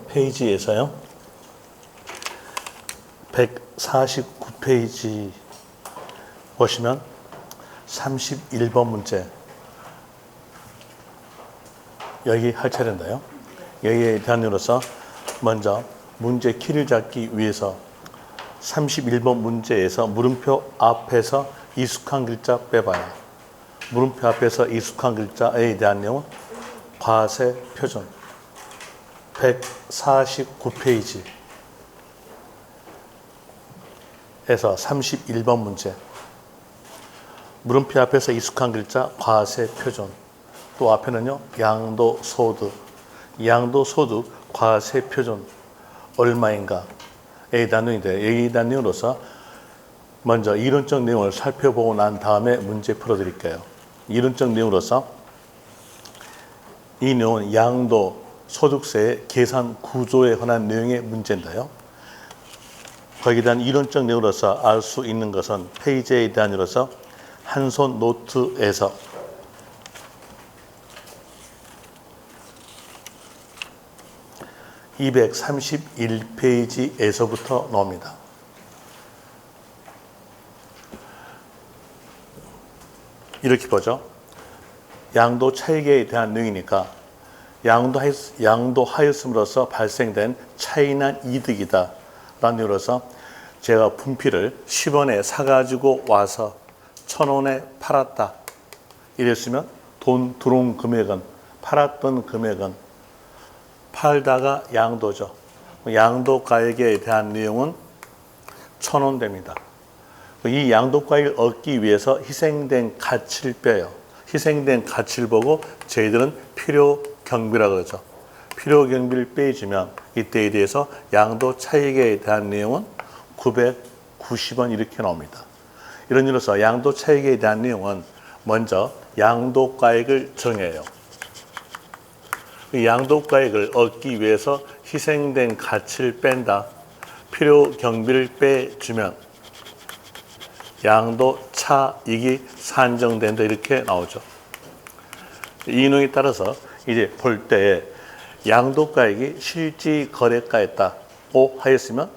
페이지에서요. 149페이지 보시면 31번 문제 여기 할 차례인데요. 여기에 대한 이유로서 먼저 문제 키를 잡기 위해서 31번 문제에서 물음표 앞에서 익숙한 글자 빼봐요. 물음표 앞에서 익숙한 글자에 대한 내용은 과세 표준 149페이지에서 31번 문제 물음표 앞에서 익숙한 글자 과세 표준 또 앞에는요 양도소득 양도소득 과세 표준 얼마인가에 대한 내용인데 여기에 대한 내용으로서 먼저 이론적 내용을 살펴보고 난 다음에 문제 풀어드릴게요. 이론적 내용으로서 이 내용은 양도소득세의 계산 구조에 관한 내용의 문제인데요. 거기에 대한 이론적 내용으로서 알 수 있는 것은 페이지에 대한 이로서 한손 노트에서 (231페이지에서부터) 나옵니다. 이렇게 보죠. 양도 차익에 대한 내용이니까 양도하였음으로써 발생된 차이난 이득이다 라는 이유로서 제가 분필을 10원에 사가지고 와서 1,000원에 팔았다 이랬으면 돈 들어온 금액은 팔았던 금액은 팔다가 양도죠. 양도가액에 대한 내용은 1,000원 됩니다. 이 양도가액을 얻기 위해서 희생된 가치를 빼요. 희생된 가치를 보고 저희들은 필요경비라고 그러죠. 필요경비를 빼주면 이때에 대해서 양도 차익에 대한 내용은 990원 이렇게 나옵니다. 이런 이유로서 양도 차익에 대한 내용은 먼저 양도가액을 정해요. 양도가액을 얻기 위해서 희생된 가치를 뺀다. 필요경비를 빼주면 양도 차익이 산정된다 이렇게 나오죠. 이 내용에 따라서 이제 볼 때 양도가액이 실지거래가였다고 하였으면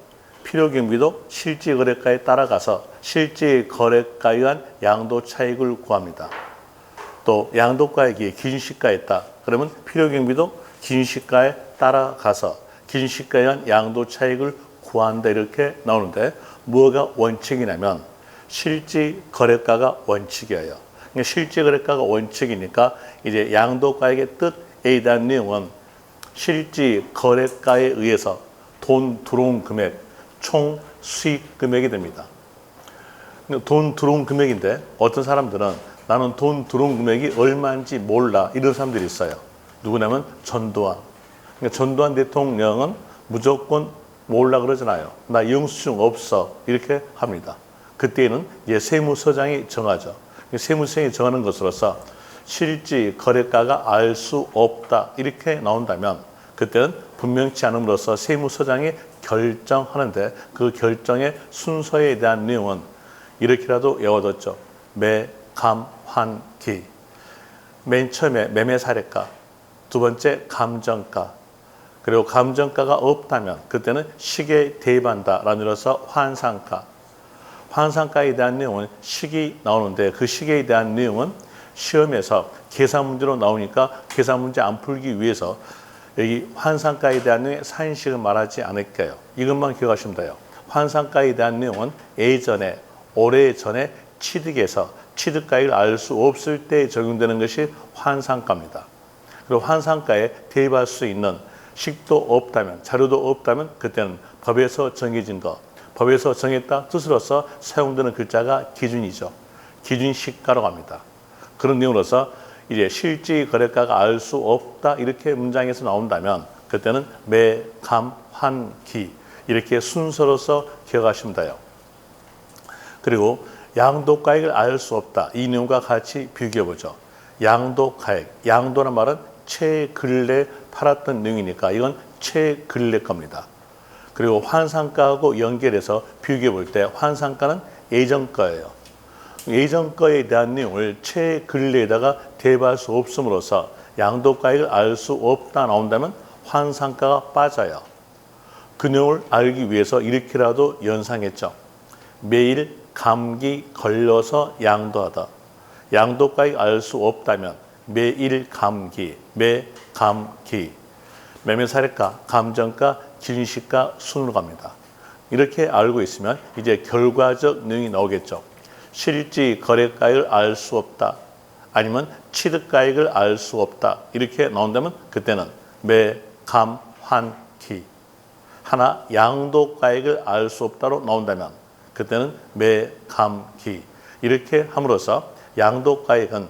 필요경비도 실지거래가에 따라가서 실지거래가에 의한 양도차익을 구합니다. 또 양도가액이 기준시가였다. 그러면 필요경비도 기준시가에 따라가서 기준시가에 의한 양도차익을 구한다 이렇게 나오는데 뭐가 원칙이냐면 실지거래가가 원칙이에요. 그러니까 실지거래가가 원칙이니까 이제 양도가액의 뜻에 대한 내용은 실지거래가에 의해서 돈 들어온 금액, 총 수익 금액이 됩니다. 돈 들어온 금액인데 어떤 사람들은 나는 돈 들어온 금액이 얼마인지 몰라 이런 사람들이 있어요. 누구냐면 전두환. 그러니까 전두환 대통령은 무조건 몰라 그러잖아요. 나 영수증 없어 이렇게 합니다. 그때는 이제 세무서장이 정하죠. 세무서장이 정하는 것으로서 실지 거래가가 알 수 없다 이렇게 나온다면 그때는 분명치 않음으로써 세무서장이 결정하는데 그 결정의 순서에 대한 내용은 이렇게라도 외워뒀죠. 매, 감, 환, 기. 맨 처음에 매매사례가, 두 번째 감정가, 그리고 감정가가 없다면 그때는 시기에 대입한다라는 의미로서 환상가. 환상가에 대한 내용은 식이 나오는데 그 식에 대한 내용은 시험에서 계산 문제로 나오니까 계산 문제 안 풀기 위해서 여기 환상가에 대한 내용의 산식을 말하지 않을게요. 이것만 기억하시면 돼요. 환상가에 대한 내용은 예전에 오래전에 취득에서 취득가액을 알 수 없을 때 적용되는 것이 환상가입니다. 그리고 환상가에 대입할 수 있는 식도 없다면 자료도 없다면 그때는 법에서 정해진 것 법에서 정했다 뜻으로서 사용되는 글자가 기준이죠. 기준시가라고 합니다. 그런 내용으로서 이제 실지 거래가가 알 수 없다 이렇게 문장에서 나온다면 그때는 매, 감, 환, 기 이렇게 순서로서 기억하시면 돼요. 그리고 양도가액을 알 수 없다 이 내용과 같이 비교해보죠. 양도가액, 양도란 말은 최근래 팔았던 내용이니까 이건 최근래 겁니다. 그리고 환상가하고 연결해서 비교해 볼 때 환상가는 예전 거예요. 예전 거에 대한 내용을 최근래에다가 대입할 수 없음으로써 양도가액을 알 수 없다 나온다면 환산가가 빠져요. 그 내용을 알기 위해서 이렇게라도 연상했죠. 매일 감기 걸려서 양도하다. 양도가액 알 수 없다면 매일 감기, 매감기. 매매사례가, 감정가, 진시가 순으로 갑니다. 이렇게 알고 있으면 이제 결과적 내용이 나오겠죠. 실질 거래가액을 알 수 없다. 아니면 취득가액을 알 수 없다. 이렇게 나온다면 그때는 매, 감, 환, 기. 하나 양도가액을 알 수 없다로 나온다면 그때는 매, 감, 기. 이렇게 함으로써 양도가액은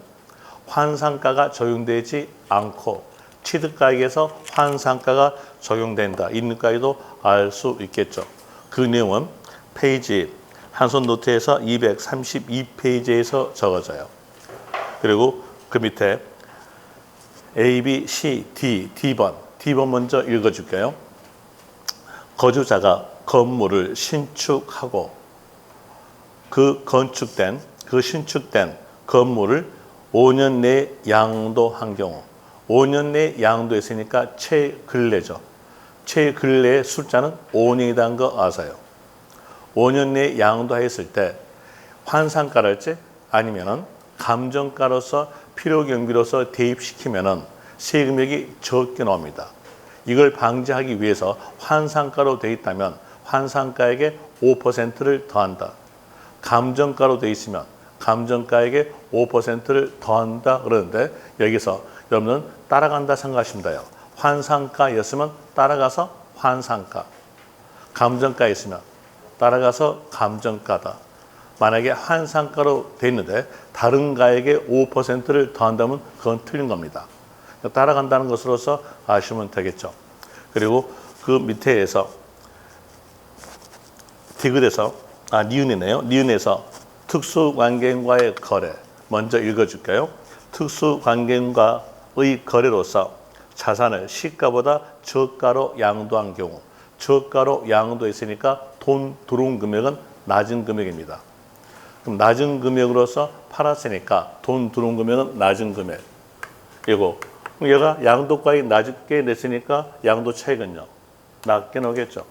환산가가 적용되지 않고 취득가액에서 환산가가 적용된다. 이는까지도 알 수 있겠죠. 그 내용은 페이지 한손 노트에서 232페이지에서 적어져요. 그리고 그 밑에 A, B, C, D, D번. D번 먼저 읽어줄게요. 거주자가 건물을 신축하고 그 신축된 건물을 5년 내에 양도한 경우 5년 내에 양도했으니까 최근래죠. 최근래의 숫자는 5년이라는 거 아세요. 5년 내에 양도했을 때 환산가랄지 아니면은 감정가로서 필요경비로서 대입시키면은 세금액이 적게 나옵니다. 이걸 방지하기 위해서 환산가로 되어 있다면 환산가액에 5%를 더한다. 감정가로 되어 있으면 감정가액에 5%를 더한다 그러는데 여기서 여러분은 따라간다 생각하시면 돼요. 환산가였으면 따라가서 환산가. 감정가였으면 따라가서 감정가다. 만약에 환산가로 되어 있는데 다른 가액에 5%를 더한다면 그건 틀린 겁니다. 따라간다는 것으로서 아시면 되겠죠. 그리고 그 밑에에서 디귿에서 니은이네요. 니은에서 특수관계인과의 거래 먼저 읽어줄게요. 특수관계인과의 거래로서 자산을 시가보다 저가로 양도한 경우 저가로 양도했으니까 돈 들어온 금액은 낮은 금액입니다. 그럼 낮은 금액으로서 팔았으니까 돈 들어온 금액은 낮은 금액. 이거 얘가 양도가액 낮게 냈으니까 양도 차익은요 낮게 나오겠죠.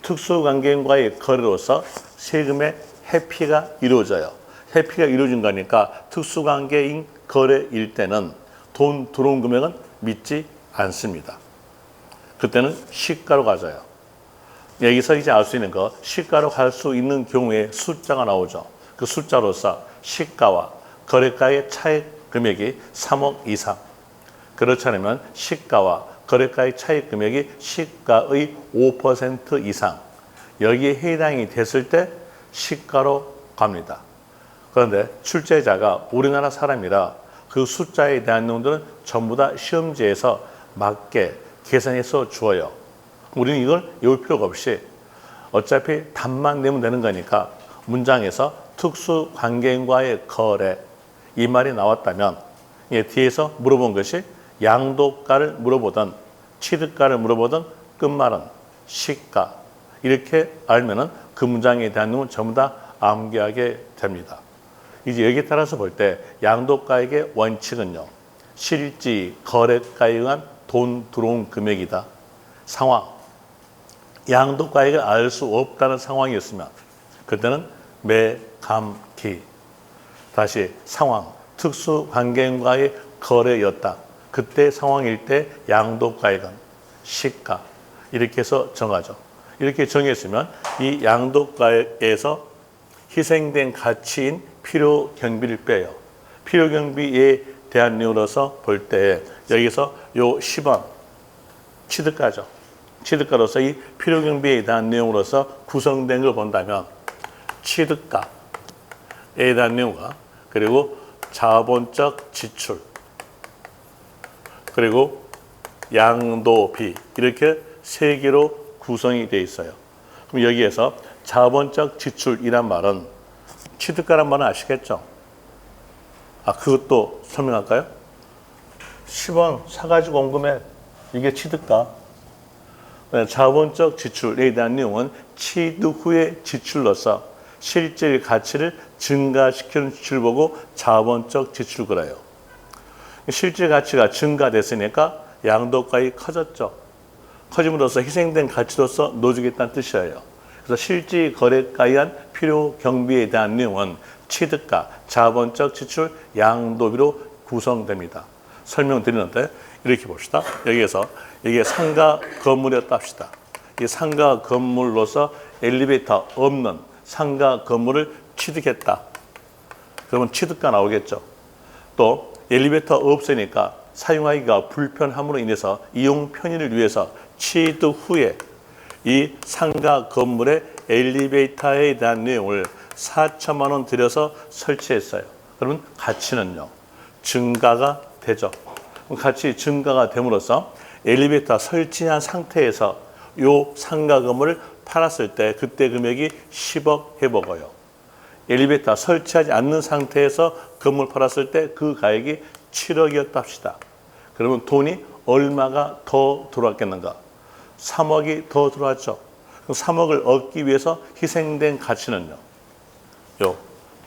특수관계인과의 거래로서 세금의 회피가 이루어져요. 회피가 이루어진 거니까 특수관계인 거래일 때는 돈 들어온 금액은 믿지 않습니다. 그때는 시가로 가져요. 여기서 이제 알 수 있는 거 시가로 갈 수 있는 경우에 숫자가 나오죠. 그 숫자로서 시가와 거래가의 차익 금액이 3억 이상. 그렇지 않으면 시가와 거래가의 차익 금액이 시가의 5% 이상. 여기에 해당이 됐을 때 시가로 갑니다. 그런데 출제자가 우리나라 사람이라 그 숫자에 대한 내용들은 전부 다 시험지에서 맞게 계산해서 주어요. 우리는 이걸 외울 필요가 없이 어차피 답만 내면 되는 거니까 문장에서 특수관계인과의 거래 이 말이 나왔다면 뒤에서 물어본 것이 양도가를 물어보든 취득가를 물어보든 끝말은 시가 이렇게 알면은 그 문장에 대한 내용은 전부 다 암기하게 됩니다. 이제 여기에 따라서 볼 때 양도가액의 원칙은요. 실지 거래가에 의한 돈 들어온 금액이다. 상황. 양도가액을 알 수 없다는 상황이었으면 그때는 매, 감, 기. 다시 상황. 특수관계인과의 거래였다. 그때 상황일 때 양도가액은 시가. 이렇게 해서 정하죠. 이렇게 정했으면 이 양도가액에서 희생된 가치인 필요경비를 빼요. 필요경비에 대한 내용으로서 볼 때 여기서 요 10원 취득가죠. 취득가로서 이 필요경비에 대한 내용으로서 구성된 걸 본다면 취득가에 대한 내용과 그리고 자본적 지출 그리고 양도비 이렇게 세 개로 구성이 되어 있어요. 그럼 여기에서 자본적 지출이란 말은 취득가란 말은 아시겠죠? 그것도 설명할까요? 10원 사가지고 온 금액 이게 취득가. 자본적 지출에 대한 내용은 취득 후의 지출로서 실질 가치를 증가시키는 지출 보고 자본적 지출 그래요. 실질 가치가 증가됐으니까 양도가액이 커졌죠. 커짐으로써 희생된 가치로서 넣어주겠다는 뜻이에요. 그래서 실질 거래가에 의한 필요 경비에 대한 내용은 취득가, 자본적 지출, 양도비로 구성됩니다. 설명드리는데 이렇게 봅시다. 여기에서 이게 상가 건물이었다 합시다. 이 상가 건물로서 엘리베이터 없는 상가 건물을 취득했다. 그러면 취득가 나오겠죠. 또 엘리베이터 없으니까 사용하기가 불편함으로 인해서 이용 편의를 위해서 취득 후에 이 상가 건물의 엘리베이터에 대한 내용을 4천만 원 들여서 설치했어요. 그러면 가치는요, 증가가 되죠. 가치 증가가 됨으로써 엘리베이터 설치한 상태에서 이 상가 건물을 팔았을 때 그때 금액이 10억 해보고요. 엘리베이터 설치하지 않는 상태에서 건물 팔았을 때 그 가액이 7억이었다 합시다. 그러면 돈이 얼마가 더 들어왔겠는가? 3억이 더 들어왔죠. 그럼 3억을 얻기 위해서 희생된 가치는요, 요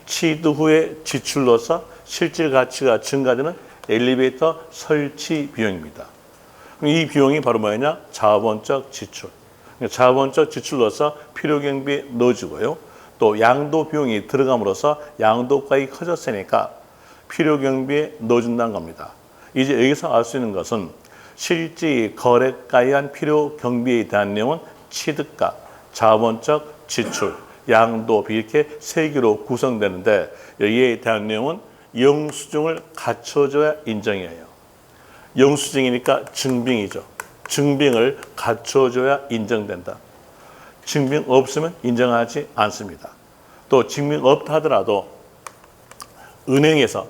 취득 후에 지출로서 실질 가치가 증가되는 엘리베이터 설치 비용입니다. 이 비용이 바로 뭐냐? 자본적 지출. 자본적 지출로서 필요 경비에 넣어주고요. 또 양도 비용이 들어감으로써 양도가액이 커졌으니까 필요 경비에 넣어준다는 겁니다. 이제 여기서 알 수 있는 것은 실질 거래가에 의한 필요 경비에 대한 내용은 취득가, 자본적 지출, 양도비 이렇게 세 개로 구성되는데 여기에 대한 내용은 영수증을 갖춰줘야 인정이에요. 영수증이니까 증빙이죠. 증빙을 갖춰줘야 인정된다. 증빙 없으면 인정하지 않습니다. 또 증빙 없다 하더라도 은행에서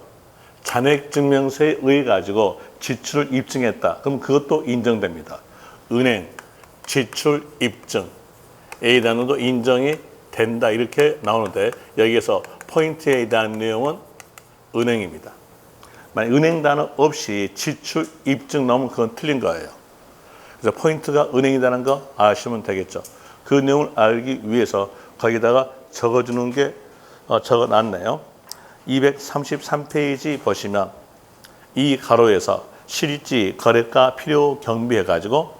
잔액증명서에 의해 가지고 지출을 입증했다. 그럼 그것도 인정됩니다. 은행, 지출, 입증. 에 대한도 인정이 된다. 이렇게 나오는데 여기에서 포인트에 대한 내용은 은행입니다. 만약 은행 단어 없이 지출, 입증 나오면 그건 틀린 거예요. 그래서 포인트가 은행이라는 거 아시면 되겠죠. 그 내용을 알기 위해서 거기다가 적어주는 게 적어놨네요. 233페이지 보시면 이 가로에서 실질 거래가 필요 경비해가지고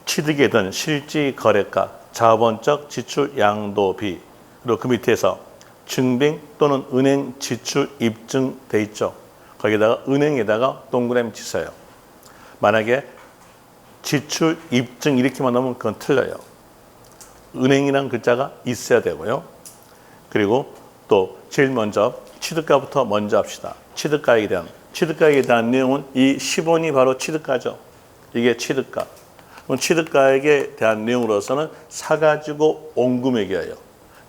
취득에 든 실질 거래가, 자본적 지출 양도비, 그리고 그 밑에서 증빙 또는 은행 지출 입증 돼 있죠. 거기다가 은행에다가 동그라미 치세요. 만약에 지출 입증 이렇게만 넣으면 그건 틀려요. 은행이라는 글자가 있어야 되고요. 그리고 또 제일 먼저 취득가부터 먼저 합시다. 취득가액에 대한 내용은 이 10원이 바로 취득가죠. 이게 취득가. 그럼 취득가액에 대한 내용으로서는 사가지고 온 금액이에요.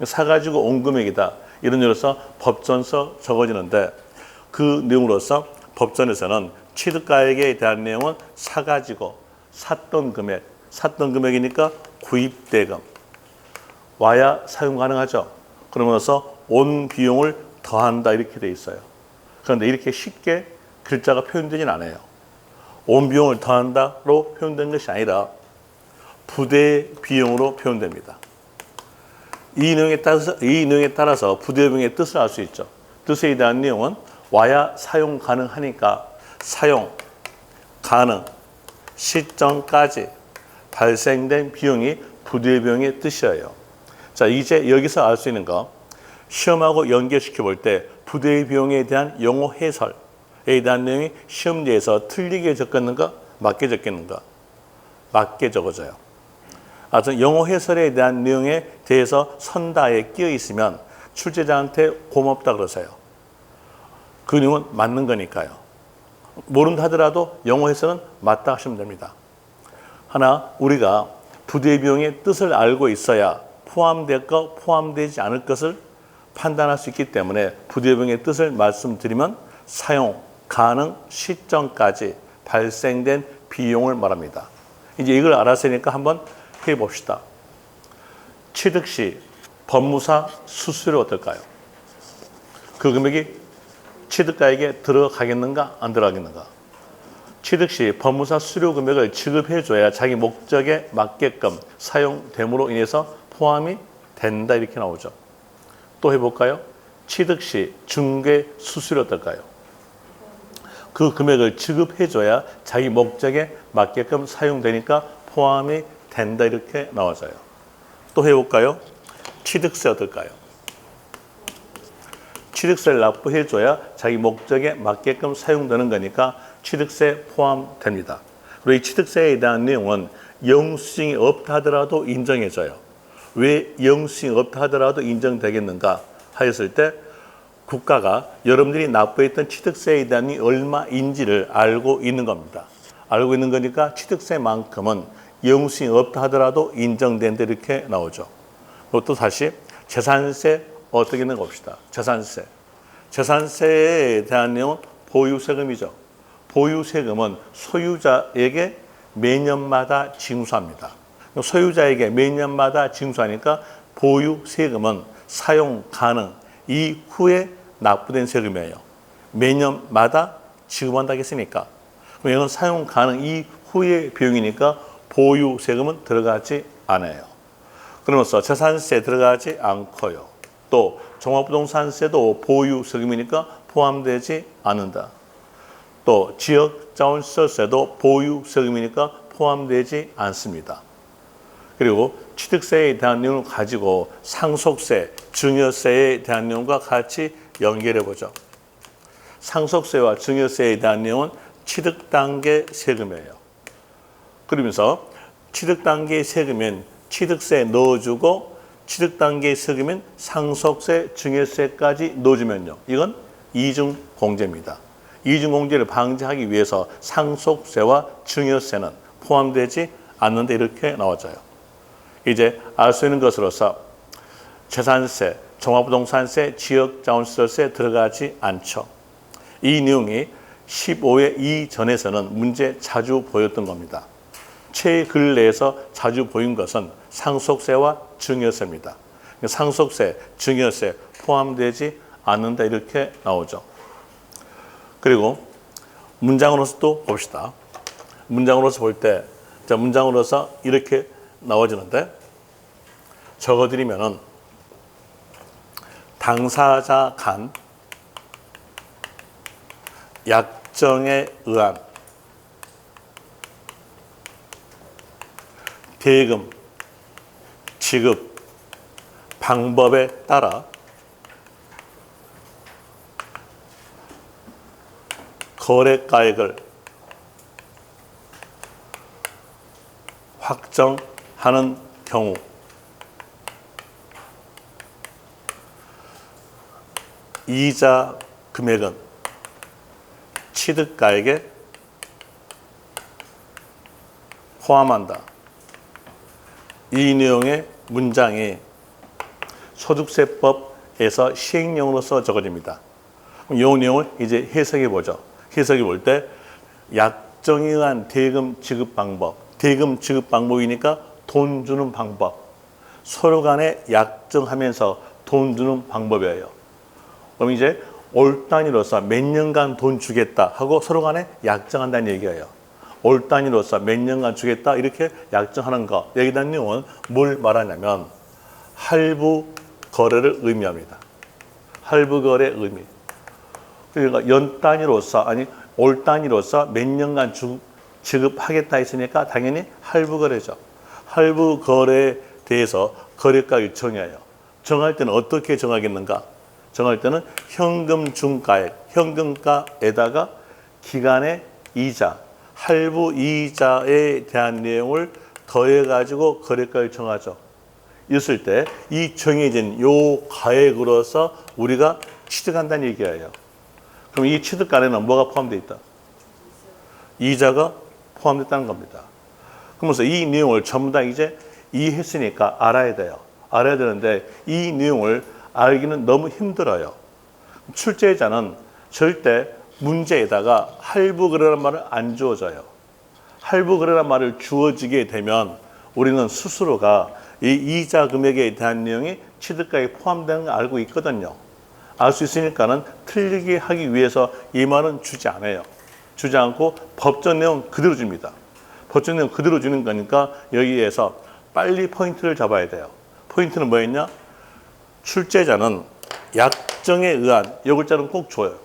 사가지고 온 금액이다. 이런 의미로서 법전서 적어지는데 그 내용으로서 법전에서는 취득가액에 대한 내용은 사가지고 샀던 금액이니까 구입대금. 와야 사용 가능하죠. 그러면서 온 비용을 더한다 이렇게 돼 있어요. 그런데 이렇게 쉽게 글자가 표현되진 않아요. 온 비용을 더한다로 표현된 것이 아니라 부대 비용으로 표현됩니다. 이 내용에 따라서 부대 비용의 뜻을 알 수 있죠. 뜻에 대한 내용은 와야 사용 가능하니까 사용 가능 시점까지 발생된 비용이 부대 비용의 뜻이에요. 자, 이제 여기서 알 수 있는 거 시험하고 연계시켜 볼 때 부대 비용에 대한 용어 해설에 대한 내용이 시험지에서 틀리게 적혔는가 맞게 적혔는가 맞게 적어져요. 하여튼 영어 해설에 대한 내용에 대해서 선다에 끼어 있으면 출제자한테 고맙다 그러세요. 그 내용은 맞는 거니까요. 모른다 하더라도 영어 해설은 맞다 하시면 됩니다. 하나 우리가 부대 비용의 뜻을 알고 있어야 포함될 것, 포함되지 않을 것을 판단할 수 있기 때문에 부대 비용의 뜻을 말씀드리면 사용 가능 시점까지 발생된 비용을 말합니다. 이제 이걸 알았으니까 한번 해봅시다. 취득 시 법무사 수수료 어떨까요? 그 금액이 취득가액에 들어가겠는가 안 들어가겠는가? 취득 시 법무사 수수료 금액을 지급해줘야 자기 목적에 맞게끔 사용됨으로 인해서 포함이 된다 이렇게 나오죠. 또 해볼까요? 취득 시 중개 수수료 어떨까요? 그 금액을 지급해줘야 자기 목적에 맞게끔 사용되니까 포함이 된다 이렇게 나와져요. 또 해볼까요? 취득세 어떨까요? 취득세를 납부해줘야 자기 목적에 맞게끔 사용되는 거니까 취득세 포함됩니다. 그리고 이 취득세에 대한 내용은 영수증이 없다 하더라도 인정해줘요. 왜 영수증이 없다 하더라도 인정되겠는가 하였을 때 국가가 여러분들이 납부했던 취득세에 대한 얼마인지를 알고 있는 겁니다. 알고 있는 거니까 취득세만큼은 영수증이 없다 하더라도 인정된다 이렇게 나오죠. 또 다시 재산세 어떻게 있는 가 봅시다. 재산세. 재산세에 대한 내용은 보유세금이죠. 보유세금은 소유자에게 매년마다 징수합니다. 소유자에게 매년마다 징수하니까 보유세금은 사용 가능 이후에 납부된 세금이에요. 매년마다 지급한다고 했으니까. 그럼 이건 사용 가능 이후의 비용이니까 보유세금은 들어가지 않아요. 그러면서 재산세 들어가지 않고요. 또 종합부동산세도 보유세금이니까 포함되지 않는다. 또 지역자원시설세도 보유세금이니까 포함되지 않습니다. 그리고 취득세에 대한 내용을 가지고 상속세, 증여세에 대한 내용과 같이 연결해 보죠. 상속세와 증여세에 대한 내용은 취득단계 세금이에요. 그러면서 취득단계 세금은 취득세 넣어주고 취득단계 세금은 상속세, 증여세까지 넣어주면요. 이건 이중공제입니다. 이중공제를 방지하기 위해서 상속세와 증여세는 포함되지 않는데 이렇게 나와져요. 이제 알 수 있는 것으로서 재산세, 종합부동산세, 지역자원시설세 들어가지 않죠. 이 내용이 15회 이전에서는 문제 자주 보였던 겁니다. 최근래에서 자주 보인 것은 상속세와 증여세입니다. 상속세, 증여세 포함되지 않는다 이렇게 나오죠. 그리고 문장으로서 또 봅시다. 문장으로서 볼 때, 자, 문장으로서 이렇게 나와지는데 적어드리면은 당사자 간 약정에 의한 대금 지급 방법에 따라 거래가액을 확정하는 경우 이자 금액은 취득가액에 포함한다. 이 내용의 문장이 소득세법에서 시행령으로서 적어집니다. 이 내용을 이제 해석해 보죠. 해석해 볼 때 약정에 의한 대금 지급 방법, 대금 지급 방법이니까 돈 주는 방법, 서로 간에 약정하면서 돈 주는 방법이에요. 그럼 이제 올 단위로서 몇 년간 돈 주겠다 하고 서로 간에 약정한다는 얘기예요. 올 단위로서 몇 년간 주겠다 이렇게 약정하는 거. 여기에 대한 내용은 뭘 말하냐면 할부 거래를 의미합니다. 할부 거래 의미. 그러니까 연 단위로서 아니 올 단위로서 몇 년간 지급하겠다 했으니까 당연히 할부 거래죠. 할부 거래에 대해서 거래가액을 정해요. 정할 때는 어떻게 정하겠는가? 정할 때는 현금 중가액, 현금가에다가 기간의 이자, 할부 이자에 대한 내용을 더해가지고 거래가를 정하죠. 있을 때 이 정해진 요 가액으로서 우리가 취득한다는 얘기예요. 그럼 이 취득가액에는 뭐가 포함되어 있다? 이자가 포함됐다는 겁니다. 그러면서 이 내용을 전부 다 이제 이해했으니까 알아야 돼요. 알아야 되는데 이 내용을 알기는 너무 힘들어요. 출제자는 절대 문제에다가 할부거래라는 말을 안 주어져요. 할부거래라는 말을 주어지게 되면 우리는 스스로가 이 이자 금액에 대한 내용이 취득가액에 포함되는 걸 알고 있거든요. 알 수 있으니까는 틀리게 하기 위해서 이 말은 주지 않아요. 주지 않고 법정 내용 그대로 줍니다. 법정 내용 그대로 주는 거니까 여기에서 빨리 포인트를 잡아야 돼요. 포인트는 뭐였냐? 출제자는 약정에 의한 이 글자는 꼭 줘요.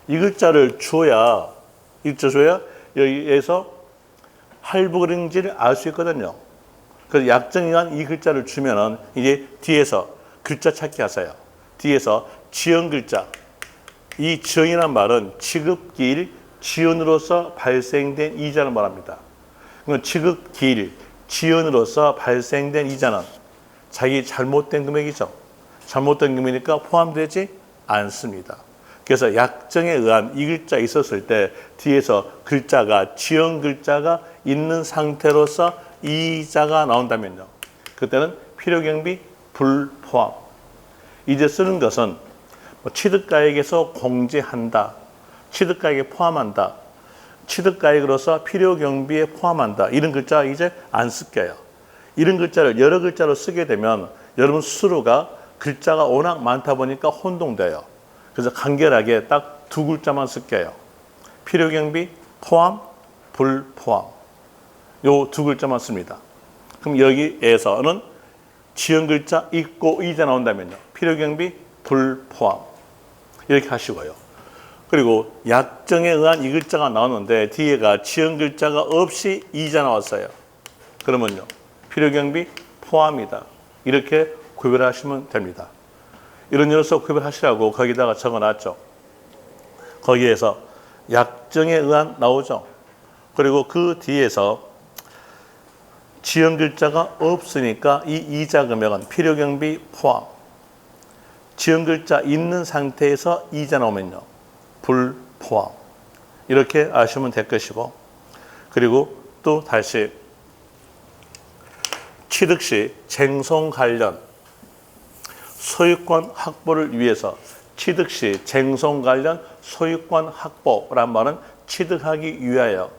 이 글자를 줘야 여기에서 할부인지를 알 수 있거든요. 그래서 약정에 의한 이 글자를 주면은 이제 뒤에서 글자 찾기 하세요. 뒤에서 지연 글자. 이 지연이란 말은 취급기일 지연으로서 발생된 이자를 말합니다. 그러면 취급기일 지연으로서 발생된 이자는 자기 잘못된 금액이죠. 잘못된 금액이니까 포함되지 않습니다. 그래서 약정에 의한 이 글자 있었을 때 뒤에서 글자가 지연 글자가 있는 상태로서 이자가 나온다면요. 그때는 필요경비 불포함. 이제 쓰는 것은 취득가액에서 공제한다. 취득가액에 포함한다. 취득가액으로서 필요경비에 포함한다. 이런 글자 이제 안 쓸게요. 이런 글자를 여러 글자로 쓰게 되면 여러분 스스로가 글자가 워낙 많다 보니까 혼동돼요. 그래서 간결하게 딱 두 글자만 쓸게요. 필요경비 포함, 불포함. 요 두 글자만 씁니다. 그럼 여기에서는 지연 글자 있고 이자 나온다면요. 필요경비 불포함. 이렇게 하시고요. 그리고 약정에 의한 이 글자가 나오는데 뒤에가 지연 글자가 없이 이자 나왔어요. 그러면요. 필요경비 포함이다. 이렇게 구별하시면 됩니다. 이런 녀석 구별하시라고 거기다가 적어놨죠. 거기에서 약정에 의한 나오죠. 그리고 그 뒤에서 지연 글자가 없으니까 이 이자 금액은 필요경비 포함. 지연 글자 있는 상태에서 이자 나오면요. 불포함. 이렇게 아시면 될 것이고, 그리고 또 다시 취득 시 쟁송 관련 소유권 확보를 위해서 취득 시 쟁송 관련 소유권 확보란 말은 취득하기 위하여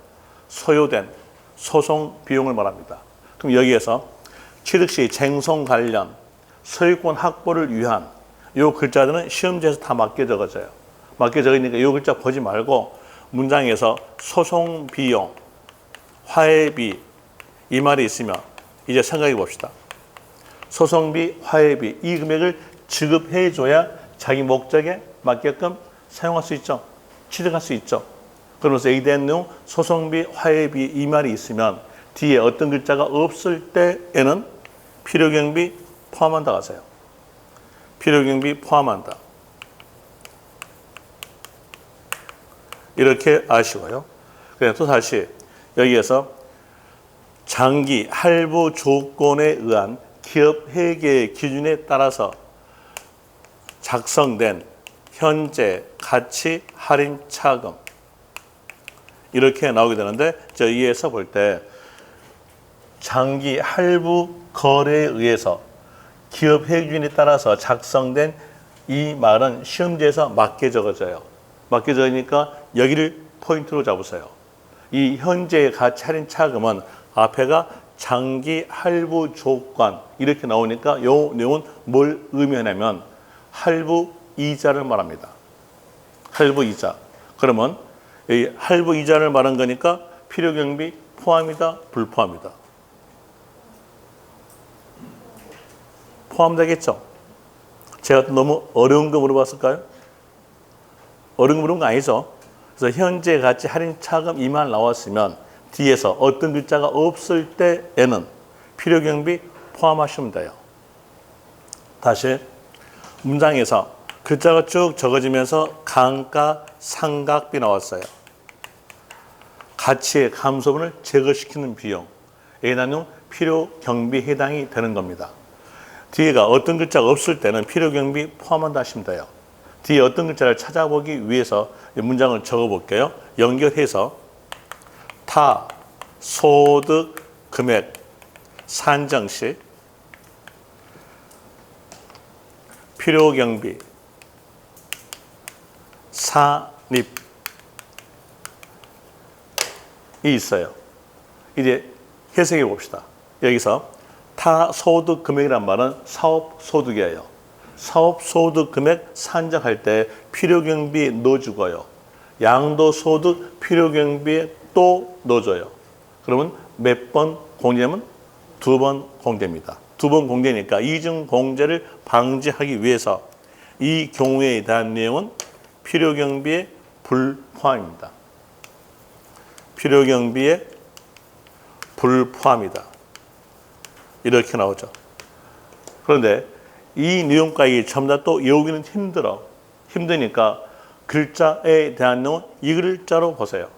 소요된 소송 비용을 말합니다. 그럼 여기에서 취득 시 쟁송 관련 소유권 확보를 위한 이 글자들은 시험지에서 다 맞게 적어져요. 맞게 적으니까 이 글자 보지 말고 문장에서 소송 비용, 화해비 이 말이 있으면 이제 생각해 봅시다. 소송비, 화해비 이 금액을 지급해 줘야 자기 목적에 맞게끔 사용할 수 있죠. 취득할 수 있죠. 그러면서 얘기된 내용 소송비, 화해비 이 말이 있으면 뒤에 어떤 글자가 없을 때에는 필요경비 포함한다 하세요. 필요경비 포함한다. 이렇게 아시고요. 그래서 또 다시 여기에서 장기 할부 조건에 의한 기업 회계 기준에 따라서 작성된 현재 가치 할인 차금 이렇게 나오게 되는데 여기에서 볼 때 장기 할부 거래에 의해서 기업 회계 기준에 따라서 작성된 이 말은 시험지에서 맞게 적어져요. 맞게 적으니까 여기를 포인트로 잡으세요. 이 현재 가치 할인 차금은 앞에가 장기 할부 조건 이렇게 나오니까 요 내용은 뭘 의미하냐면 할부 이자를 말합니다. 할부 이자. 그러면 이 할부 이자를 말한 거니까 필요경비 포함이다, 불포함이다. 포함되겠죠? 제가 너무 어려운 거 물어봤을까요? 어려운 거 물은 거 아니죠? 그래서 현재 가치 할인 차금 이 말 나왔으면 뒤에서 어떤 글자가 없을 때에는 필요경비 포함하시면 돼요. 다시 문장에서 글자가 쭉 적어지면서 강가, 상각비 나왔어요. 가치의 감소분을 제거시키는 비용. A단용 필요경비에 해당이 되는 겁니다. 뒤에가 어떤 글자가 없을 때는 필요경비 포함한다 하시면 돼요. 뒤에 어떤 글자를 찾아보기 위해서 문장을 적어볼게요. 연결해서 타 소득 금액 산정 시 필요경비 산입이 있어요. 이제 해석해 봅시다. 여기서 타소득 금액이란 말은 사업소득이에요. 사업소득 금액 산정할 때 필요경비에 넣어주고요. 양도소득 필요경비에 또 넣어줘요. 그러면 몇 번 공제하면 2번 공제입니다. 2번 공제니까 이중 공제를 방지하기 위해서 이 경우에 대한 내용은 필요경비에 불포함입니다. 필요경비에 불포함이다. 이렇게 나오죠. 그런데 이 내용까지 전부 다 또 외우기는 힘드니까 글자에 대한 내용은 이 글자로 보세요.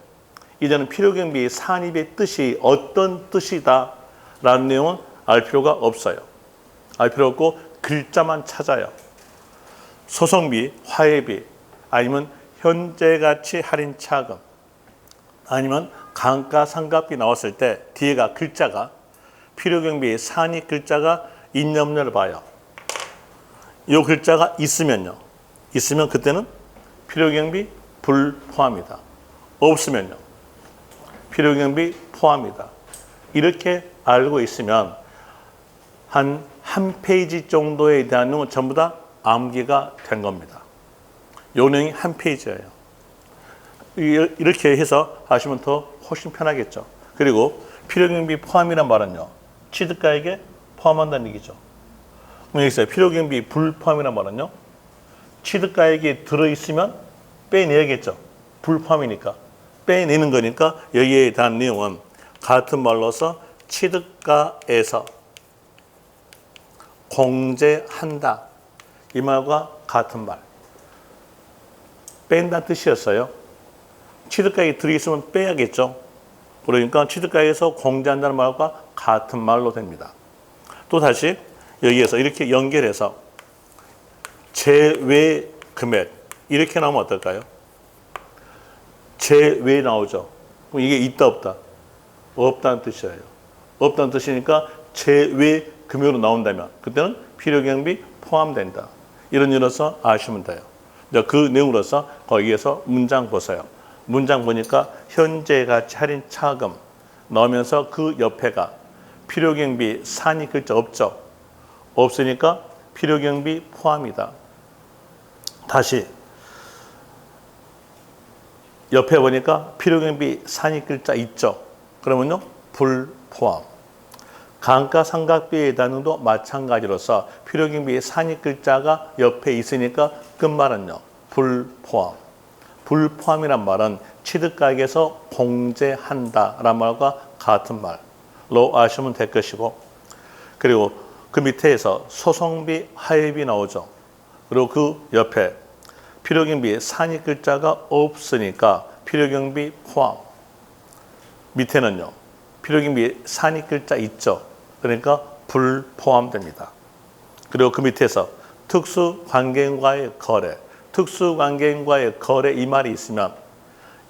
이제는 필요경비 산입의 뜻이 어떤 뜻이다 라는 내용은 알 필요가 없어요. 알 필요 없고 글자만 찾아요. 소송비, 화해비, 아니면 현재가치 할인 차금, 아니면 감가상각비 나왔을 때 뒤에가 글자가 필요경비 산입 글자가 있냐 없냐를 봐요. 이 글자가 있으면 그때는 필요경비 불포함이다. 없으면요, 필요경비 포함이다. 이렇게 알고 있으면 한 페이지 정도에 대한 내용은 전부 다 암기가 된 겁니다. 요 내용이 한 페이지예요. 이렇게 해서 하시면 더 훨씬 편하겠죠. 그리고 필요경비 포함이란 말은요, 취득가액에 포함한다는 얘기죠. 그럼 여기서 필요경비 불포함이란 말은요, 취득가액이 들어있으면 빼내야겠죠. 불포함이니까. 빼내는 거니까 여기에 대한 내용은 같은 말로서 취득가에서 공제한다. 이 말과 같은 말. 뺀다는 뜻이었어요. 취득가액이 들어있으면 빼야겠죠. 그러니까 취득가액에서 공제한다는 말과 같은 말로 됩니다. 또 다시 여기에서 이렇게 연결해서 제외 금액 이렇게 나오면 어떨까요? 제외 나오죠. 그럼 이게 있다 없다? 없다는 뜻이에요. 없다는 뜻이니까 제외 금액으로 나온다면 그때는 필요경비 포함된다. 이런 일로서 아시면 돼요. 그 내용으로서 거기에서 문장 보세요. 문장 보니까 현재가치 할인 차금 넣으면서 그 옆에가 필요경비 산입 글자 없죠. 없으니까 필요경비 포함이다. 다시 옆에 보니까 필요경비 산입 글자 있죠. 그러면요, 불포함. 감가상각비의 단위도 마찬가지로서 필요경비 산입 글자가 옆에 있으니까 끝말은요, 불포함. 불포함이란 말은 취득가액에서 공제한다라는 말과 같은 말로 아시면 될 것이고, 그리고 그 밑에서 소송비, 화해비 나오죠. 그리고 그 옆에 필요경비 산입 글자가 없으니까 필요경비 포함. 밑에는요, 필요경비 산입 글자 있죠. 그러니까 불포함됩니다. 그리고 그 밑에서 특수관계인과의 거래, 특수관계인과의 거래 이 말이 있으면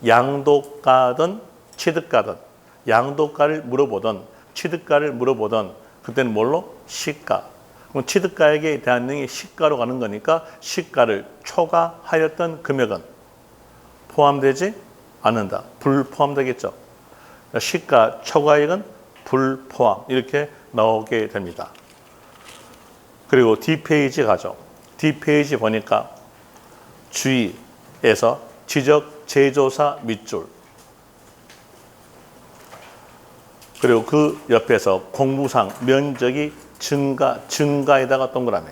양도가든 취득가든, 양도가를 물어보든 취득가를 물어보든 그때는 뭘로? 시가. 그럼 취득가액에 대한 내용이 시가로 가는 거니까 시가를 초과하였던 금액은 포함되지 않는다. 불포함되겠죠. 시가 초과액은 불포함 이렇게 나오게 됩니다. 그리고 D페이지 가죠. D페이지 보니까 주의에서 지적 제조사 밑줄, 그리고 그 옆에서 공무상 면적이 증가에다가 동그라미.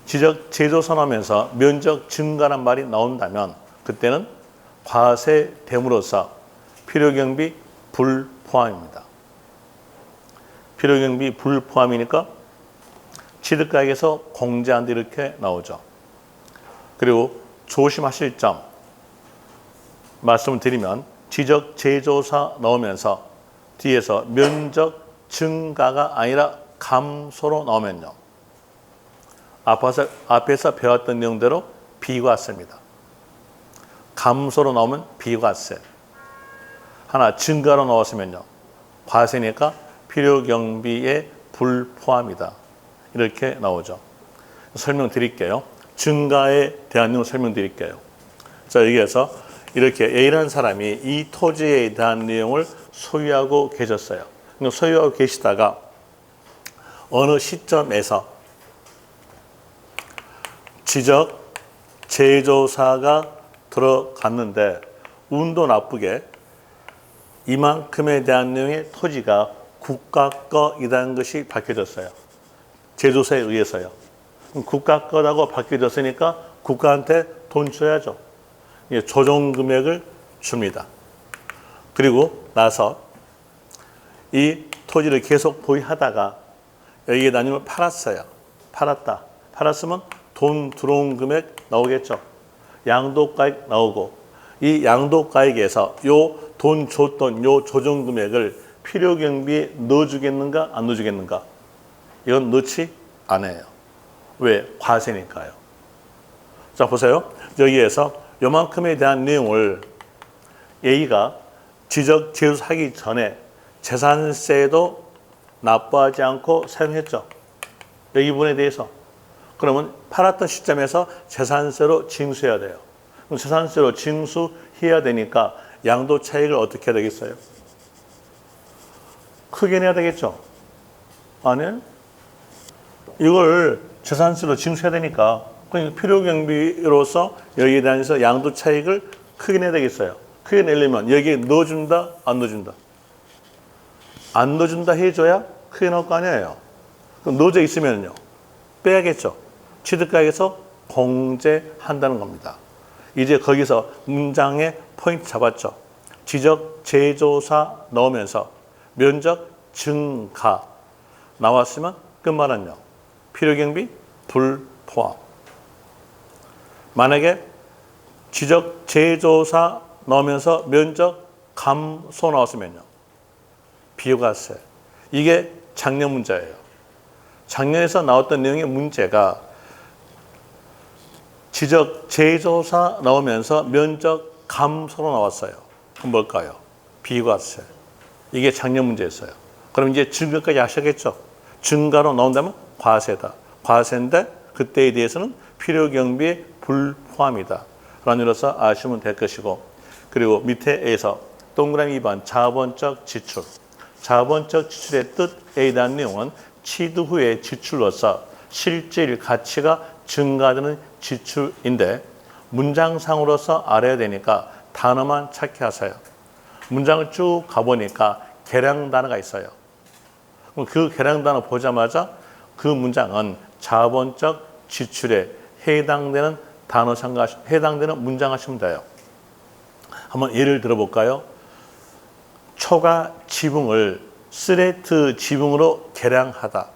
지적 제조사 나오면서 면적 증가란 말이 나온다면 그때는 과세됨으로써 필요경비 불포함입니다. 필요경비 불포함이니까 취득가액에서 공제한다 이렇게 나오죠. 그리고 조심하실 점 말씀을 드리면 지적 제조사 나오면서 뒤에서 면적 증가가 아니라 감소로 나오면요, 앞에서 배웠던 내용대로 비과세입니다. 감소로 나오면 비과세. 하나 증가로 나왔으면요, 과세니까 필요경비에 불포함이다. 이렇게 나오죠. 설명드릴게요. 증가에 대한 내용 설명드릴게요. 자, 여기에서 이렇게 A라는 사람이 이 토지에 대한 내용을 소유하고 계셨어요. 소유하고 계시다가 어느 시점에서 지적 제조사가 들어갔는데 운도 나쁘게 이만큼에 대한 내용의 토지가 국가 거이라는 것이 밝혀졌어요. 제조사에 의해서요. 국가 거라고 밝혀졌으니까 국가한테 돈 줘야죠. 조정 금액을 줍니다. 그리고 나서 이 토지를 계속 보유하다가 여기에 나님을 팔았어요. 팔았으면 돈 들어온 금액 나오겠죠. 양도가액 나오고 이 양도가액에서 요 돈 줬던 요 조정 금액을 필요 경비에 넣어주겠는가 안 넣어주겠는가? 이건 넣지 않아요. 왜? 과세니까요. 자 보세요. 여기에서 요만큼에 대한 내용을 A가 지적 재수하기 전에 재산세도 납부하지 않고 사용했죠. 여기 부분에 대해서. 그러면 팔았던 시점에서 재산세로 징수해야 돼요. 그럼 재산세로 징수해야 되니까 양도 차익을 어떻게 해야 되겠어요? 크게 내야 되겠죠. 아니요? 이걸 재산세로 징수해야 되니까 그러니까 필요경비로서 여기에 대해서 양도 차익을 크게 내야 되겠어요. 크게 내려면 여기에 넣어준다, 안 넣어준다? 안 넣어준다 해줘야 크게 나올 거 아니에요. 그럼 넣어져 있으면요. 빼야겠죠. 취득가액에서 공제한다는 겁니다. 이제 거기서 문장의 포인트 잡았죠. 지적 제조사 넣으면서 면적 증가 나왔으면 끝말은요. 필요경비 불포함. 만약에 지적 제조사 넣으면서 면적 감소 나왔으면요. 비과세. 이게 작년 문제예요. 작년에서 나왔던 내용의 문제가 지적 제조사 나오면서 면적 감소로 나왔어요. 그럼 뭘까요? 비과세. 이게 작년 문제였어요. 그럼 이제 증가까지 하셔야겠죠. 증가로 나온다면 과세다. 과세인데 그때에 대해서는 필요경비에 불포함이다. 라는 이로써 아시면 될 것이고 그리고 밑에에서 동그라미 2번 자본적 지출. 자본적 지출의 뜻에 대한 내용은 취득 후의 지출로서 실질 가치가 증가되는 지출인데 문장상으로서 알아야 되니까 단어만 찾게 문장을 쭉 가보니까 계량 단어가 있어요. 그럼 그 계량 단어 보자마자 그 문장은 자본적 지출에 해당되는 단어 해당되는 문장 하시면 돼요. 한번 예를 들어볼까요? 초과 지붕을 스레트 지붕으로 계량하다.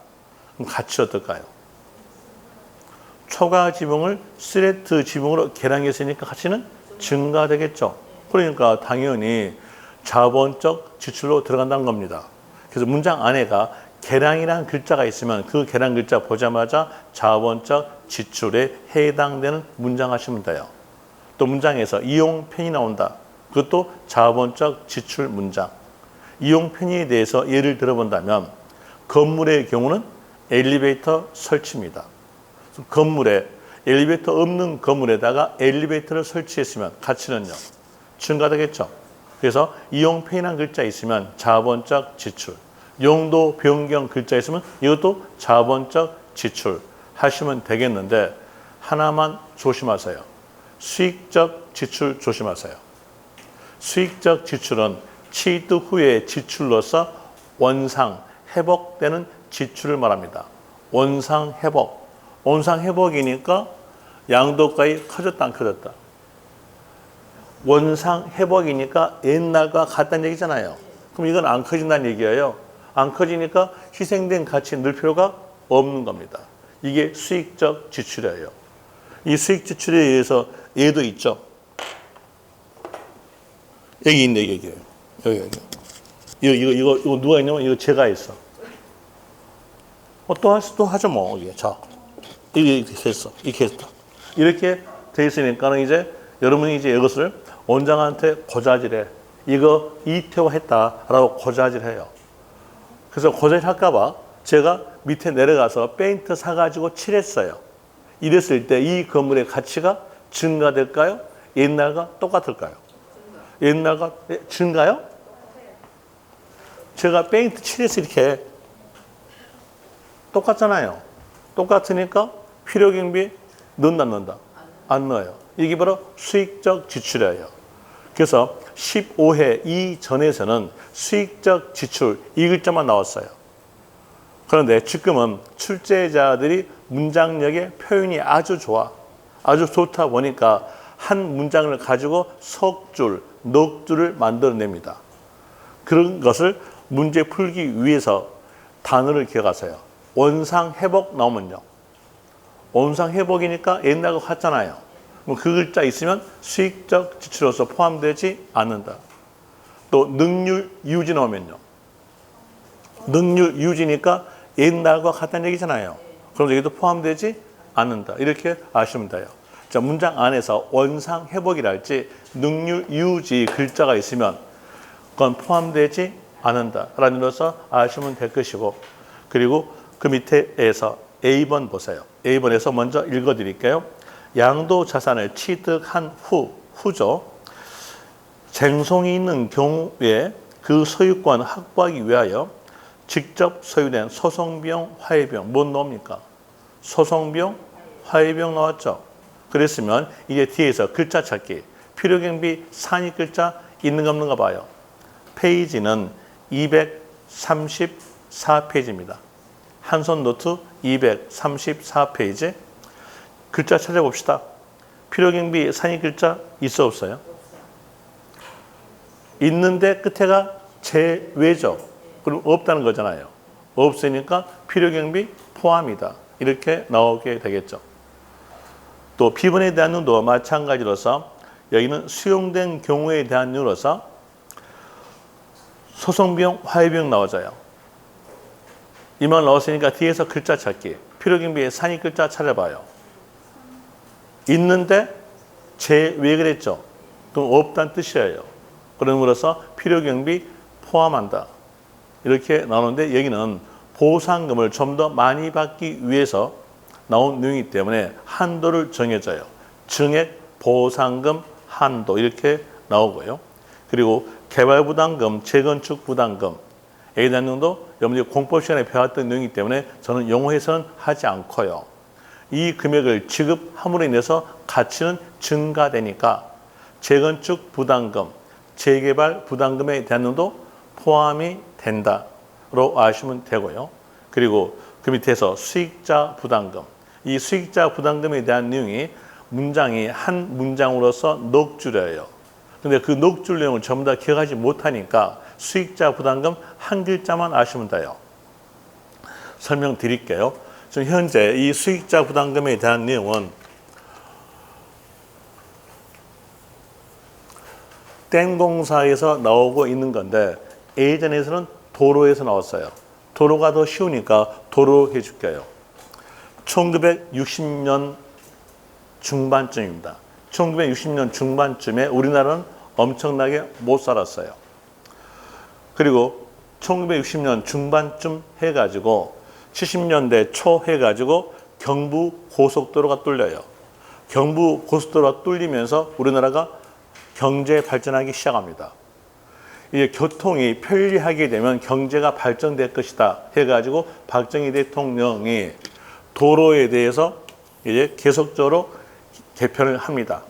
그럼 가치 어떨까요? 초과 지붕을 스레트 지붕으로 계량했으니까 가치는 증가되겠죠. 그러니까 당연히 자본적 지출로 들어간다는 겁니다. 그래서 문장 안에가 계량이라는 글자가 있으면 그 계량 글자 보자마자 자본적 지출에 해당되는 문장 하시면 돼요. 또 문장에서 이용편이 나온다. 그것도 자본적 지출 문장. 이용편의에 대해서 예를 들어본다면 건물의 경우는 엘리베이터 설치입니다. 건물에 엘리베이터 없는 건물에다가 엘리베이터를 설치했으면 가치는요. 증가되겠죠. 그래서 이용편의라는 글자 있으면 자본적 지출. 용도 변경 글자 있으면 이것도 자본적 지출 하시면 되겠는데 하나만 조심하세요. 수익적 지출 조심하세요. 수익적 지출은 취득 후의 지출로서 원상 회복되는 지출을 말합니다. 원상 회복. 원상 회복이니까 양도가액이 커졌다 안 커졌다. 원상 회복이니까 옛날과 같다는 얘기잖아요. 그럼 이건 안 커진다는 얘기예요. 안 커지니까 희생된 가치 늘 필요가 없는 겁니다. 이게 수익적 지출이에요. 이 수익 지출에 의해서 예도 있죠. 여기 있네, 여기. 여기. 이거 누가 있냐면 이거 제가 했어. 또 하죠, 뭐. 이게. 자. 이렇게 했어. 이렇게 했다. 이렇게 돼 있으니까는 이제 여러분이 이제 이것을 원장한테 고자질해. 이거 이태화했다라고 고자질해요. 그래서 고자질 할까봐 제가 밑에 내려가서 페인트 사가지고 칠했어요. 이랬을 때 이 건물의 가치가 증가될까요? 옛날과 똑같을까요? 옛날과 증가요? 제가 페인트 칠해서 이렇게 똑같잖아요. 똑같으니까 필요경비 넣는다 안 넣는다? 안 넣어요. 이게 바로 수익적 지출이에요. 그래서 15회 이전에서는 수익적 지출 이 글자만 나왔어요. 그런데 지금은 출제자들이 문장력의 표현이 아주 좋아. 아주 좋다 보니까 한 문장을 가지고 석 줄, 넉 줄을 만들어냅니다. 그런 것을 문제 풀기 위해서 단어를 기억하세요. 원상회복 나오면요. 원상회복이니까 옛날과 같잖아요. 그 글자 있으면 수익적 지출로서 포함되지 않는다. 또 능률 유지 나오면요. 능률 유지니까 옛날과 같다는 얘기잖아요. 그럼 여기도 포함되지 않는다. 이렇게 아시면 돼요. 자, 문장 안에서 원상회복이랄지 능률 유지 글자가 있으면 그건 포함되지 않는다. 라는 것을 아시면 될 것이고, 그리고 그 밑에에서 A번 보세요. A번에서 먼저 읽어드릴게요. 양도자산을 취득한 후죠. 쟁송이 있는 경우에 그 소유권 확보하기 위하여 직접 소유된 소송비용, 화해비용, 뭐 나옵니까? 소송비용, 화해비용 나왔죠. 그랬으면 이제 뒤에서 글자 찾기, 필요경비 산입 글자 있는가 없는가 봐요. 페이지는 234페이지입니다. 한손 노트 234페이지. 글자 찾아봅시다. 필요경비 산입 글자 있어 없어요? 있는데 끝에가 제외죠. 그럼 없다는 거잖아요. 없으니까 필요경비 포함이다. 이렇게 나오게 되겠죠. 또 B번에 대한 nú도 마찬가지로서 여기는 수용된 경우에 대한 nú로서 소송비용, 화해비용 나와져요. 이 말 나왔으니까 뒤에서 글자 찾기. 필요경비의 산입 글자 찾아봐요. 있는데 제외 그랬죠. 그럼 없다는 뜻이에요. 그럼으로써 필요경비 포함한다. 이렇게 나오는데 여기는 보상금을 좀 더 많이 받기 위해서 나온 내용이기 때문에 한도를 정해져요. 증액, 보상금, 한도 이렇게 나오고요. 그리고 개발부담금, 재건축 부담금 에 대한 내용도 여러분들이 공법 시간에 배웠던 내용이기 때문에 저는 용어해서는 하지 않고요. 이 금액을 지급함으로 인해서 가치는 증가되니까 재건축 부담금, 재개발 부담금에 대한 내용도 포함이 된다로 아시면 되고요. 그리고 그 밑에서 수익자 부담금, 이 수익자 부담금에 대한 내용이 문장이 한 문장으로서 넉 줄이에요. 근데 그 넉 줄 내용을 전부 다 기억하지 못하니까 수익자 부담금 한 글자만 아시면 돼요. 설명드릴게요. 지금 현재 이 수익자 부담금에 대한 내용은 댐공사에서 나오고 있는 건데 예전에서는 도로에서 나왔어요. 도로가 더 쉬우니까 도로 해줄게요. 1960년 중반쯤입니다. 1960년 중반쯤에 우리나라는 엄청나게 못 살았어요. 그리고 1960년 중반쯤 해가지고 70년대 초 해가지고 경부 고속도로가 뚫려요. 경부 고속도로가 뚫리면서 우리나라가 경제 발전하기 시작합니다. 이제 교통이 편리하게 되면 경제가 발전될 것이다 해가지고 박정희 대통령이 도로에 대해서 이제 계속적으로 개편을 합니다.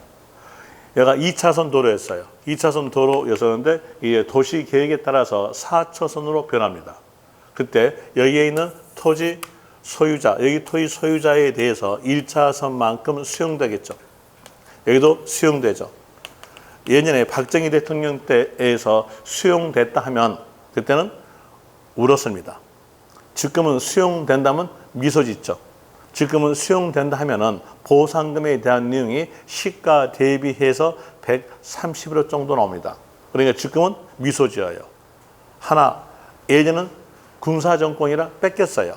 얘가 2차선 도로였어요. 2차선 도로였었는데 이게 도시 계획에 따라서 4차선으로 변합니다. 그때 여기에 있는 토지 소유자, 여기 토지 소유자에 대해서 1차선만큼 수용되겠죠. 여기도 수용되죠. 예전에 박정희 대통령 때에서 수용됐다 하면 그때는 울었습니다. 지금은 수용된다면 미소 짓죠. 지금은 수용된다 하면은 보상금에 대한 내용이 시가 대비해서 130% 정도 나옵니다. 그러니까 지금은 미소 지어요. 하나, 예전은 군사정권이라 뺏겼어요.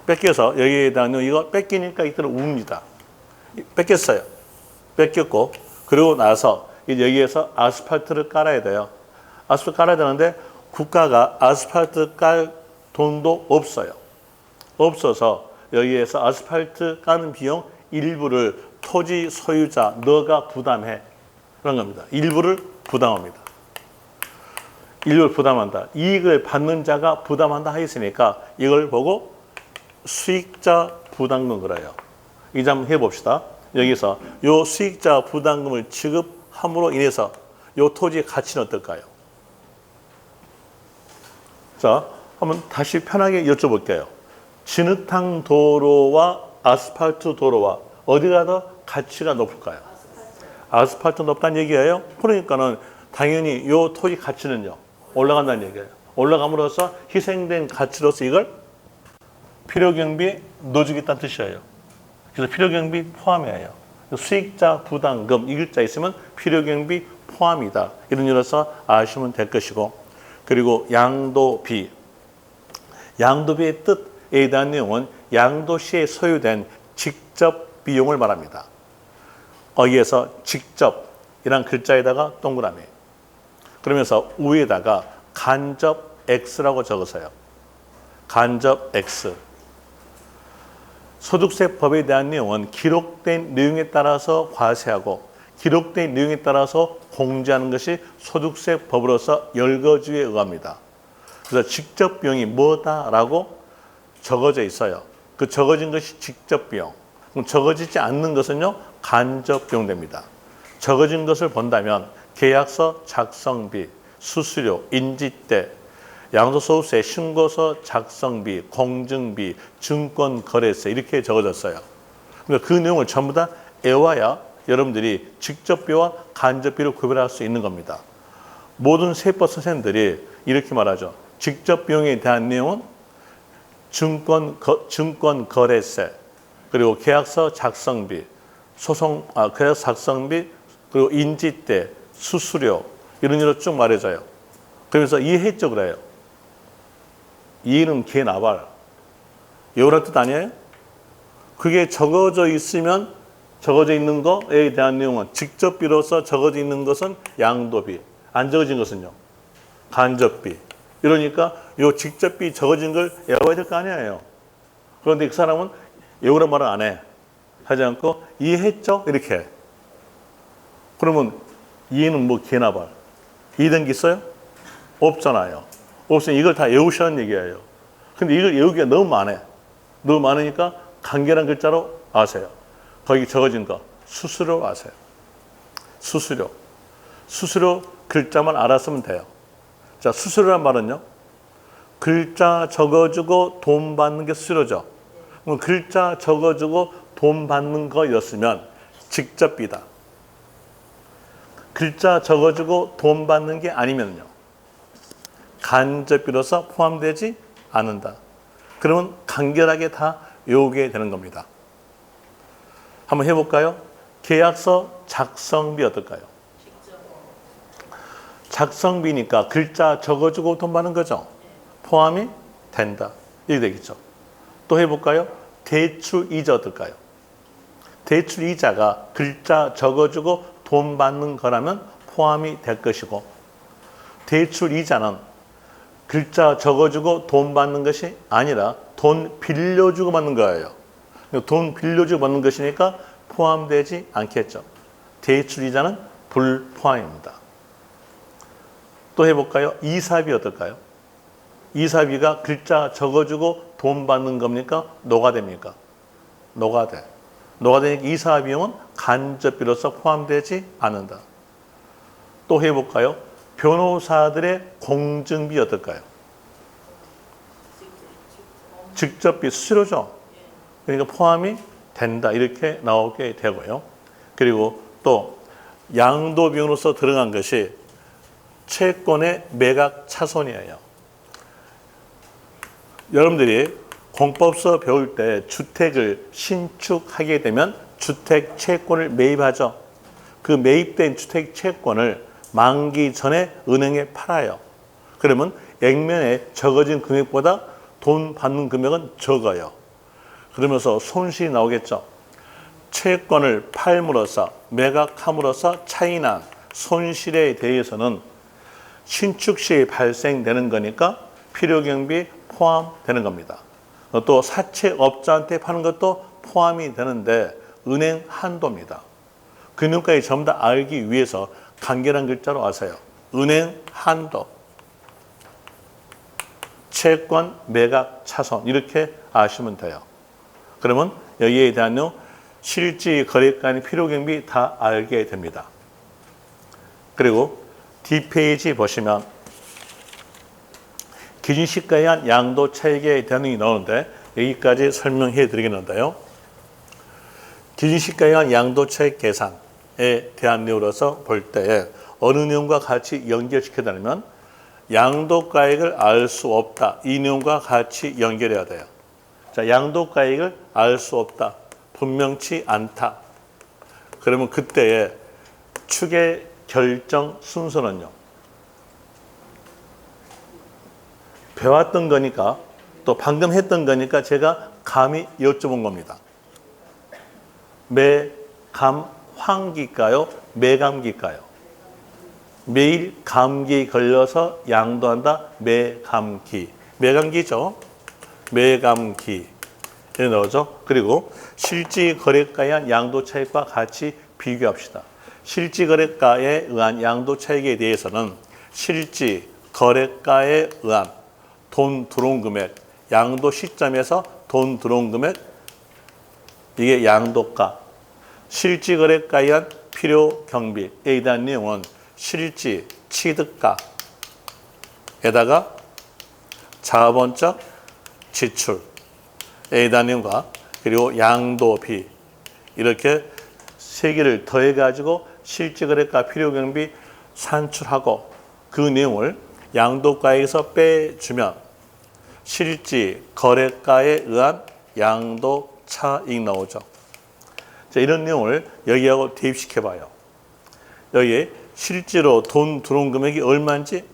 뺏겨서 여기에 대한 내용, 이거 뺏기니까 이때는 웁니다. 뺏겼어요. 뺏겼고, 그러고 나서 여기에서 아스팔트를 깔아야 돼요. 아스팔트 깔아야 되는데 국가가 아스팔트 깔 돈도 없어요. 없어서 여기에서 아스팔트 까는 비용 일부를 토지 소유자 너가 부담해. 그런 겁니다. 일부를 부담합니다. 일부를 부담한다. 이익을 받는 자가 부담한다 하였으니까 이걸 보고 수익자 부담금 그래요. 이제 한번 해봅시다. 여기서 요 수익자 부담금을 지급함으로 인해서 요 토지의 가치는 어떨까요? 자, 한번 다시 편하게 여쭤볼게요. 진흙탕 도로와 아스팔트 도로와 어디가 더 가치가 높을까요? 아스팔트 높다는 얘기예요. 그러니까는 당연히 요 토지 가치는요 올라간다는 얘기예요. 올라감으로써 희생된 가치로서 이걸 필요경비에 넣어주겠다는 뜻이에요. 그래서 필요경비 포함이에요. 수익자 부담금 이 글자 있으면 필요경비 포함이다. 이런 의미로서 아시면 될 것이고, 그리고 양도비. 양도비의 뜻에 대한 내용은 양도시에 소유된 직접 비용을 말합니다. 여기에서 직접이란 글자에다가 동그라미. 그러면서 위에다가 간접 X라고 적으세요. 간접 X. 소득세법에 대한 내용은 기록된 내용에 따라서 과세하고 기록된 내용에 따라서 공제하는 것이 소득세법으로서 열거주에 의합니다. 그래서 직접 비용이 뭐다라고 적어져 있어요. 그 적어진 것이 직접 비용. 그럼 적어지지 않는 것은요 간접 비용 됩니다. 적어진 것을 본다면 계약서 작성비, 수수료, 인지대, 양도소득세 신고서 작성비, 공증비, 증권거래세 이렇게 적어졌어요. 그러니까 그 내용을 전부 다 외워야 여러분들이 직접비와 간접비를 구별할 수 있는 겁니다. 모든 세법 선생님들이 이렇게 말하죠. 직접비용에 대한 내용은 증권거래세, 그리고 계약서 작성비, 계약서 작성비, 그리고 인지대, 수수료 이런 일로 쭉 말해줘요. 그러면서 이해했죠 그래요. 이해는 개나발. 이런 뜻 아니에요? 그게 적어져 있으면 적어져 있는 거에 대한 내용은 직접비로서 적어져 있는 것은 양도비. 안 적어진 것은요 간접비. 이러니까 이 직접비 적어진 걸 외워야 될 거 아니에요. 그런데 그 사람은 외우란 말을 안 해. 하지 않고 이해했죠? 이렇게. 그러면 이해는 뭐 개나발. 이해된 게 있어요? 없잖아요. 없으면 이걸 다 외우시라는 얘기예요. 근데 이걸 외우기가 너무 많아요. 너무 많으니까 간결한 글자로 아세요. 거기 적어진 거 수수료 아세요. 수수료. 수수료 글자만 알았으면 돼요. 자, 수수료란 말은요. 글자 적어주고 돈 받는 게 수수료죠. 그럼 글자 적어주고 돈 받는 거였으면 직접비다. 글자 적어주고 돈 받는 게 아니면요. 간접비로서 포함되지 않는다. 그러면 간결하게 다 외우게 되는 겁니다. 한번 해볼까요? 계약서 작성비 어떨까요? 작성비니까 글자 적어주고 돈 받는 거죠. 포함이 된다. 이렇게 되겠죠. 또 해볼까요? 대출이자 어떨까요? 대출이자가 글자 적어주고 돈 받는 거라면 포함이 될 것이고, 대출이자는 글자 적어주고 돈 받는 것이 아니라 돈 빌려주고 받는 거예요. 돈 빌려주고 받는 것이니까 포함되지 않겠죠. 대출이자는 불포함입니다. 또 해볼까요? 이사비 어떨까요? 이사비가 글자 적어주고 돈 받는 겁니까? 노가대입니까? 노가대. 노가대니까 이사비용은 간접비로서 포함되지 않는다. 또 해볼까요? 변호사들의 공증비 어떨까요? 직접비 수수료죠. 그러니까 포함이 된다. 이렇게 나오게 되고요. 그리고 또 양도비용으로서 들어간 것이 채권의 매각 차손이에요. 여러분들이 공법서 배울 때 주택을 신축하게 되면 주택 채권을 매입하죠. 그 매입된 주택 채권을 만기 전에 은행에 팔아요. 그러면 액면에 적어진 금액보다 돈 받는 금액은 적어요. 그러면서 손실이 나오겠죠. 채권을 팔므로써 매각함으로써 차이난 손실에 대해서는 신축 시에 발생되는 거니까 필요경비에 포함되는 겁니다. 또 사채업자한테 파는 것도 포함이 되는데 은행 한도입니다. 금융까지 전부 다 알기 위해서 간결한 글자로 아세요. 은행 한도, 채권 매각 차손 이렇게 아시면 돼요. 그러면 여기에 대한 내용 실지 거래가의 필요경비 다 알게 됩니다. 그리고 뒷페이지 보시면 기준시가에 의한 양도 차익에 대한 내용이 나오는데 여기까지 설명해 드리겠는데요. 기준시가에 의한 양도차익 계산에 대한 내용으로서 볼 때 어느 내용과 같이 연결시켜달라면 양도가액을 알 수 없다. 이 내용과 같이 연결해야 돼요. 자, 양도가액을 알 수 없다. 분명치 않다. 그러면 그때의 추계 결정 순서는요. 배웠던 거니까 또 방금 했던 거니까 제가 감히 여쭤본 겁니다. 매감황기일까요? 매감기일까요? 매일 감기에 걸려서 양도한다. 매감기. 매감기죠. 매감기에 넣어줘. 그리고 실질거래가에 의한 양도차익과 같이 비교합시다. 실질거래가에 의한 양도차익에 대해서는 실질거래가에 의한 돈 들어온 금액, 양도 시점에서 돈 들어온 금액, 이게 양도가. 실질거래가에 의한 필요 경비에 대한 내용은 실질 취득가에다가 자본적 지출에 대한 내용과 그리고 양도비 이렇게 세 개를 더해가지고 실질거래가 필요 경비 산출하고 그 내용을 양도가에서 빼주면 실질거래가에 의한 양도차익 나오죠. 자, 이런 내용을 여기하고 대입시켜봐요. 여기에 실제로 돈 들어온 금액이 얼마인지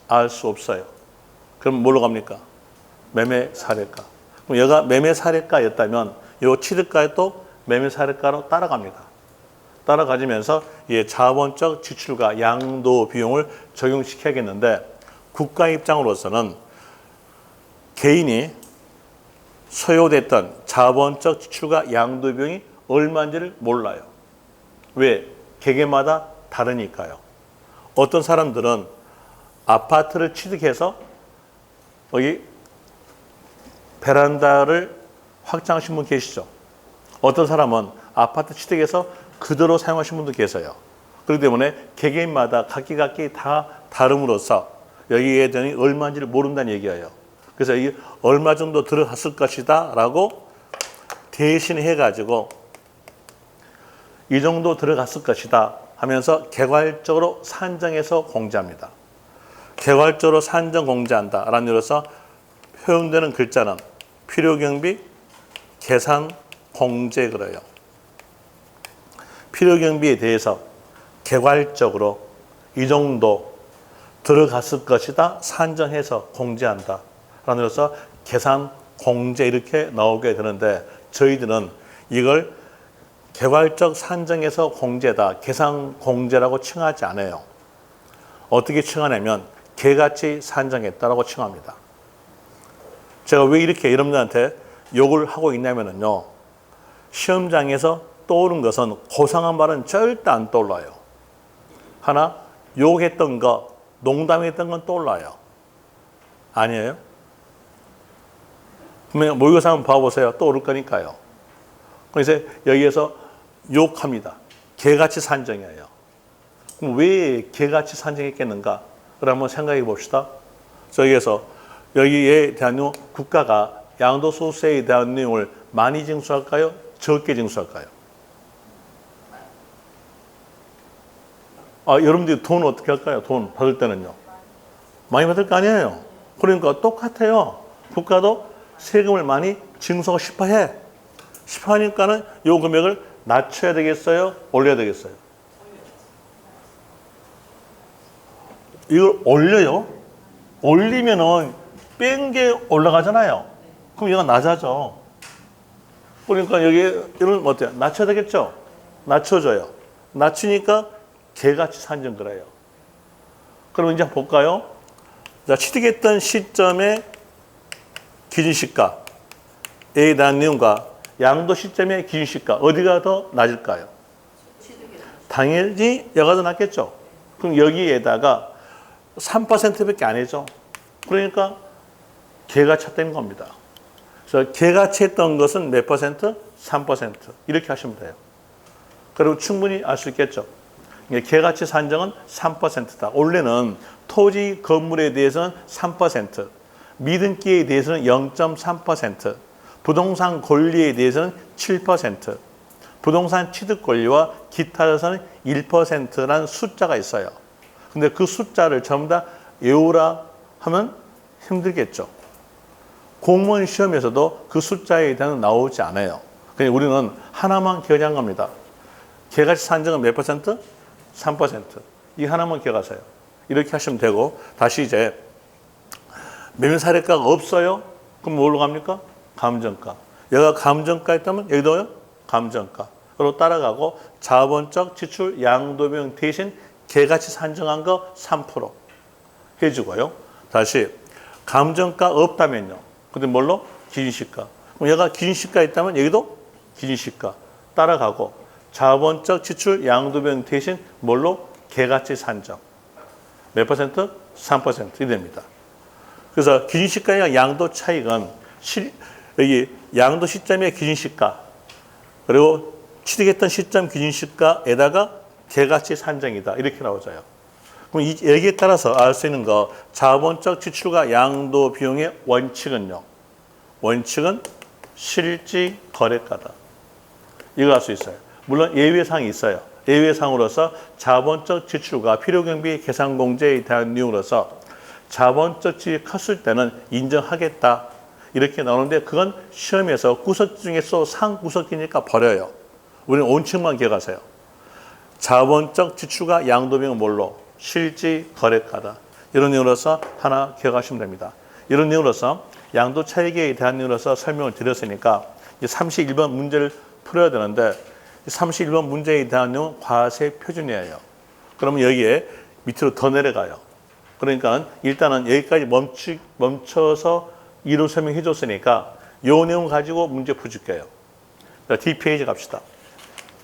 알 수 없어요. 그럼 뭘로 갑니까? 매매 사례가. 그럼 여기가 매매 사례가였다면 이 취득가도 매매 사례가로 따라갑니다. 따라가지면서 자본적 지출과 양도 비용을 적용시켜야겠는데 국가 입장으로서는 개인이 소요됐던 자본적 지출과 양도 비용이 얼마인지를 몰라요. 왜? 개개마다 다르니까요. 어떤 사람들은 아파트를 취득해서 여기 베란다를 확장하신 분 계시죠. 어떤 사람은 아파트 취득해서 그대로 사용하신 분도 계세요. 그렇기 때문에 개개인마다 각기 다 다름으로써 여기에 대한 얼마인지를 모른다는 얘기예요. 그래서 이 얼마 정도 들어갔을 것이다 라고 대신해가지고 이 정도 들어갔을 것이다 하면서 개괄적으로 산정해서 공제합니다. 개괄적으로 산정 공제한다라는 의미로서 표현되는 글자는 필요경비 계산 공제 그래요. 필요경비에 대해서 개괄적으로 이 정도 들어갔을 것이다 산정해서 공제한다 라는 의미로서 계산 공제 이렇게 나오게 되는데 저희들은 이걸 개괄적 산정에서 공제다, 계산 공제라고 칭하지 않아요. 어떻게 칭하냐면 개같이 산정했다라고 칭합니다. 제가 왜 이렇게 여러분들한테 욕을 하고 있냐면요. 시험장에서 떠오른 것은 고상한 말은 절대 안 떠올라요. 하나, 욕했던 거, 농담했던 건 떠올라요. 아니에요? 분명 모의고사 한번 봐보세요. 떠오를 거니까요. 그래서 여기에서 욕합니다. 개같이 산정이에요. 그럼 왜 개같이 산정했겠는가? 한번 생각해 봅시다. 저기에서 여기에 대한 내용, 국가가 양도소득세에 대한 내용을 많이 징수할까요? 적게 징수할까요? 여러분들이 돈 어떻게 할까요? 돈 받을 때는요. 많이 받을 거 아니에요. 그러니까 똑같아요. 국가도 세금을 많이 징수하고 싶어 해. 싶어 하니까는 요 금액을 낮춰야 되겠어요? 올려야 되겠어요? 이걸 올려요? 올리면은 뺀 게 올라가잖아요. 그럼 얘가 낮아져. 그러니까 여기는 어때요? 낮춰야 되겠죠? 낮춰줘요. 낮추니까 개같이 산정 그래요. 그럼 이제 볼까요? 자, 취득했던 시점의 기준시가에 대한 내용과 양도 시점의 기준시가 어디가 더 낮을까요? 당연히 여기가 더 낮겠죠. 그럼 여기에다가 3%밖에 안 해줘. 그러니까 개가 찼다는 겁니다. 그래서 개가 찼던 것은 몇 퍼센트? 3%. 이렇게 하시면 돼요. 그리고 충분히 알 수 있겠죠. 개가치 산정은 3%다. 원래는 토지 건물에 대해서는 3%, 미등기에 대해서는 0.3%, 부동산 권리에 대해서는 7%, 부동산 취득 권리와 기타 자산은 1%라는 숫자가 있어요. 근데 그 숫자를 전부 다 외우라 하면 힘들겠죠. 공무원 시험에서도 그 숫자에 대한 나오지 않아요. 그냥 우리는 하나만 기억한 겁니다. 개가치 산정은 몇 퍼센트? 3%. 이 하나만 기억하세요. 이렇게 하시면 되고, 다시 이제 매매 사례가가 없어요? 그럼 뭘로 갑니까? 감정가. 여기가 감정가 있다면 여기도요? 감정가로 따라가고, 자본적 지출 양도비용 대신 개가치 산정한 거 3% 해주고요. 다시 감정가 없다면요. 근데 뭘로? 기준시가. 그럼 얘가 기준시가 있다면 여기도 기준시가 따라가고, 자본적 지출 양도비용 대신 뭘로? 개가치 산정. 몇 퍼센트? 3%이 됩니다. 그래서 기준시가와 양도 차익은 여기 양도 시점의 기준시가 그리고 취득했던 시점 기준시가에다가 개가치 산정이다. 이렇게 나오져요. 그럼 이 여기에 따라서 알 수 있는 거 자본적 지출과 양도 비용의 원칙은요. 원칙은 실질 거래가다. 이거 알 수 있어요. 물론 예외사항이 있어요. 예외사항으로서 자본적 지출과 필요경비 계산 공제에 대한 내용으로서 자본적 지출이 컸을 때는 인정하겠다. 이렇게 나오는데 그건 시험에서 구석 중에서 상구석이니까 버려요. 우리는 원칙만 기억하세요. 자본적 지출과 양도비용은 뭘로? 실질 거래가다. 이런 내용으로서 하나 기억하시면 됩니다. 이런 내용으로서 양도 차익에 대한 내용으로서 설명을 드렸으니까 31번 문제를 풀어야 되는데 31번 문제에 대한 내용은 과세 표준이에요. 그러면 여기에 밑으로 더 내려가요. 그러니까 일단은 여기까지 멈춰서 이론 설명해 줬으니까 이 내용 가지고 문제 풀어줄게요. 자, D페이지 갑시다.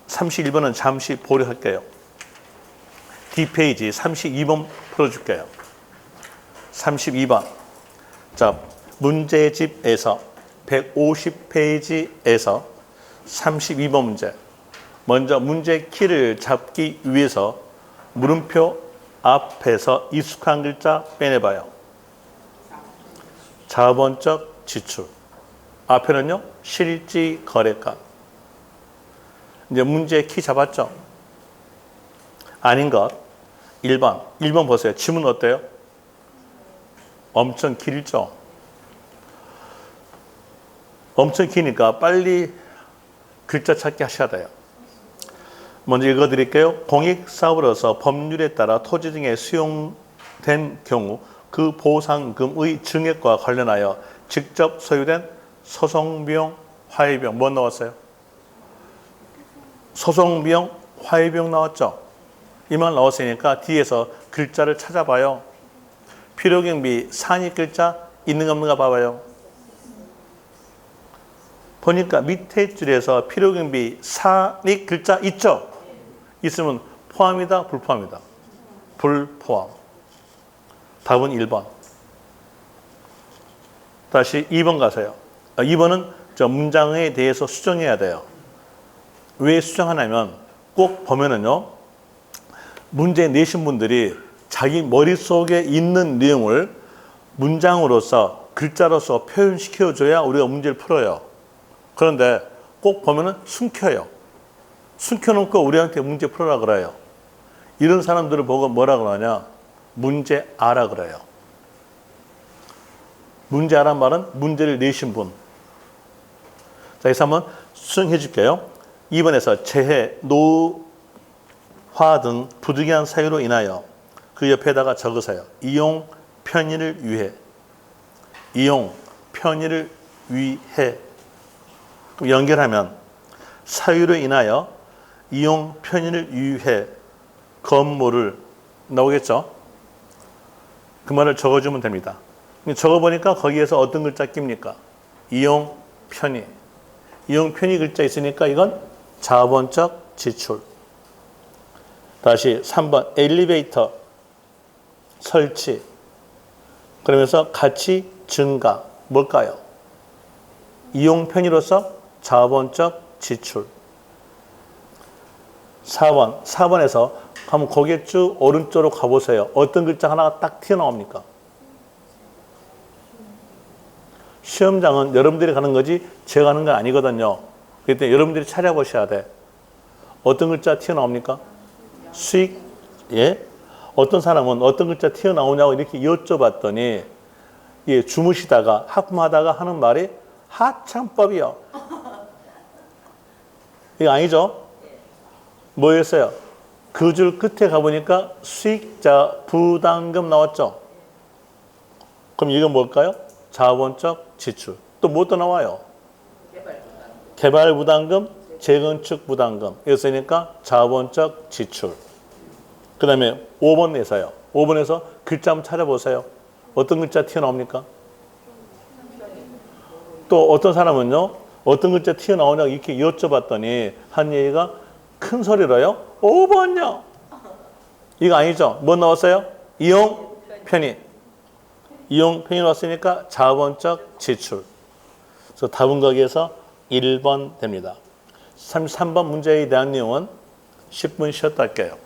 31번은 잠시 보류할게요. D페이지 32번 풀어줄게요. 32번. 자, 문제집에서 150페이지에서 32번 문제. 먼저 문제 키를 잡기 위해서 물음표 앞에서 익숙한 글자 빼내봐요. 자본적 지출. 앞에는요, 실질 거래가. 이제 문제 키 잡았죠? 아닌 것. 1번. 1번 보세요. 지문 어때요? 엄청 길죠? 엄청 기니까 빨리 글자 찾기 하셔야 돼요. 먼저 읽어드릴게요. 공익사업으로서 법률에 따라 토지 등에 수용된 경우 그 보상금의 증액과 관련하여 직접 소유된 소송비용, 화해비용 뭐 나왔어요? 소송비용, 화해비용 나왔죠? 이 말 나왔으니까 뒤에서 글자를 찾아봐요. 필요경비 산입 글자 있는가 없는가 봐봐요. 보니까 밑에 줄에서 필요경비 산입 글자 있죠? 있으면 포함이다, 불포함이다? 불포함. 답은 1번. 다시 2번 가세요. 2번은 저 문장에 대해서 수정해야 돼요. 왜 수정하냐면 꼭 보면은요. 문제 내신 분들이 자기 머릿속에 있는 내용을 문장으로서 글자로서 표현시켜줘야 우리가 문제를 풀어요. 그런데 꼭 보면은 숨겨요. 숨겨놓고 우리한테 문제 풀어라 그래요. 이런 사람들을 보고 뭐라 그러냐? 문제아라 그래요. 문제아란 말은 문제를 내신 분. 자, 여기서 한번 수정해 줄게요. 2번에서 재해, 노화 등 부득이한 사유로 인하여 그 옆에다가 적으세요. 이용 편의를 위해. 이용 편의를 위해. 그럼 연결하면 사유로 인하여 이용 편의를 위해 건물을 나오겠죠? 그 말을 적어주면 됩니다. 적어보니까 거기에서 어떤 글자 낍니까? 이용 편의. 이용 편의 글자 있으니까 이건 자본적 지출. 다시 3번 엘리베이터 설치. 그러면서 가치 증가. 뭘까요? 이용 편의로서 자본적 지출. 4번에서 한번 고개 쭉 오른쪽으로 가보세요. 어떤 글자 하나가 딱 튀어나옵니까? 시험장은 여러분들이 가는 거지 제가 가는 건 아니거든요. 그때 여러분들이 찾아보셔야 돼. 어떤 글자 튀어나옵니까? 수익. 예. 어떤 사람은 어떤 글자 튀어나오냐고 이렇게 여쭤봤더니 예, 주무시다가 하품하다가 하는 말이 하창법이요. 이거 아니죠? 뭐였어요? 그 줄 끝에 가보니까 수익자 부담금 나왔죠? 그럼 이건 뭘까요? 자본적 지출. 또 뭐 또 나와요? 개발 부담금, 재건축 부담금. 이거 쓰니까 자본적 지출. 그 다음에 5번에서요. 5번에서 글자 한번 찾아보세요. 어떤 글자 튀어나옵니까? 또 어떤 사람은요. 어떤 글자 튀어나오냐고 이렇게 여쭤봤더니 한 얘기가 큰 소리로요. 5번요. 이거 아니죠? 뭐 나왔어요? 이용 편의. 이용 편의 나왔으니까 자본적 지출. 그래서 답은 거기에서 1번 됩니다. 33번 문제에 대한 내용은 10분 쉬었다 할게요.